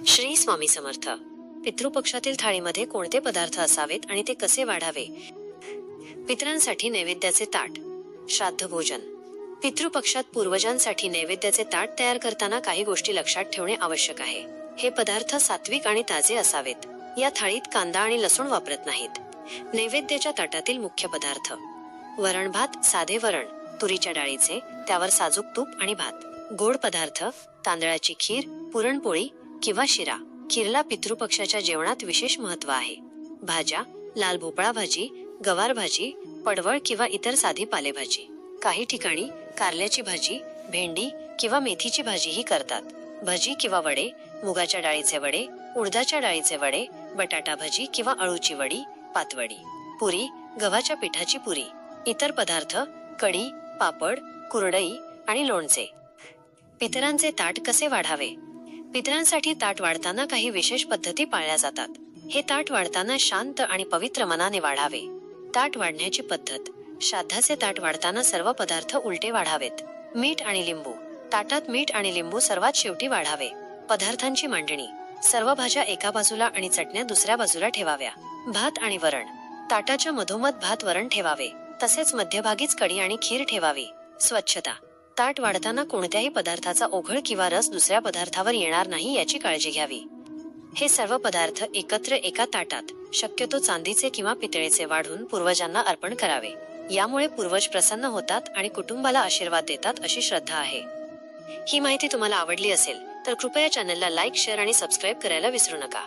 श्री स्वामी समर्थ. पितृपक्षातील थाळीमध्ये कोणते पदार्थ असावेत आणि ते कसे वाढावे? पितरांसाठी नैवेद्याचे ताट. श्राद्ध भोजन. पितृपक्षात पूर्वजांसाठी नैवेद्याचे ताट तयार करताना काही गोष्टी लक्षात ठेवणे आवश्यक आहे. हे पदार्थ सात्विक आणि ताजे असावेत. या थाळीत कांदा आणि लसूण वापरत नाहीत. नैवेद्याच्या ताटातील मुख्य पदार्थ: वरण भात, साधे वरण, तुरीच्या डाळीचे, त्यावर साजूक तूप आणि भात. गोड पदार्थ: तांदळाची खीर, पुरणपोळी किंवा शिरा. खीरला पितृपक्षाच्या जेवणात विशेष महत्त्व आहे. भाज्या: लाल भोपळा भाजी, गवार भाजी, पडवळ किंवा इतर साधी पालेभाजी. काही ठिकाणी कारल्याची भाजी, भेंडी किंवा मेथीची भाजीही करतात. भजी किंवा वडे: मुगाच्या डाळीचे वडे, उडदाच्या डाळीचे वडे, बटाटा भजी किंवा अळूची वडी, पातवडी. पुरी: गव्हाच्या पिठाची पुरी. इतर पदार्थ: कढी, पापड, कुरडई आणि लोणचे. पितरांचे ताट कसे वाढावे? पितरांसाठी ताट वाढताना काही विशेष पद्धती पाळल्या जातात. हे ताट वाढताना शांत आणि पवित्र मनाने वाढावे. ताट वाढण्याची पद्धत: श्राद्धाचे ताट वाढताना सर्व पदार्थ उलटे वाढावेत. मीठ आणि लिंबू: ताटात मीठ आणि लिंबू सर्वात शेवटी वाढावे. पदार्थांची मांडणी: सर्व भाज्या एका बाजूला आणि चटण्या दुसऱ्या बाजूला ठेवाव्या. भात आणि वरण: ताटाच्या मधोमध भात वरण ठेवावे. तसेच मध्यभागीच कढी आणि खीर ठेवावी. स्वच्छता: ताट वाढताना कोणत्याही पदार्थाचा ओघळ किंवा रस दुसऱ्या पदार्थावर येणार नाही याची काळजी घ्यावी. हे सर्व पदार्थ एकत्र एका ताटात, शक्यतो चांदीचे किंवा पितळेचे, वाढून पूर्वजांना अर्पण करावे. यामुळे पूर्वज प्रसन्न होतात आणि कुटुंबाला आशीर्वाद देतात अशी श्रद्धा आहे. ही माहिती तुम्हाला आवडली असेल तर कृपया चॅनलला लाईक, शेअर आणि सबस्क्राईब करायला विसरू नका.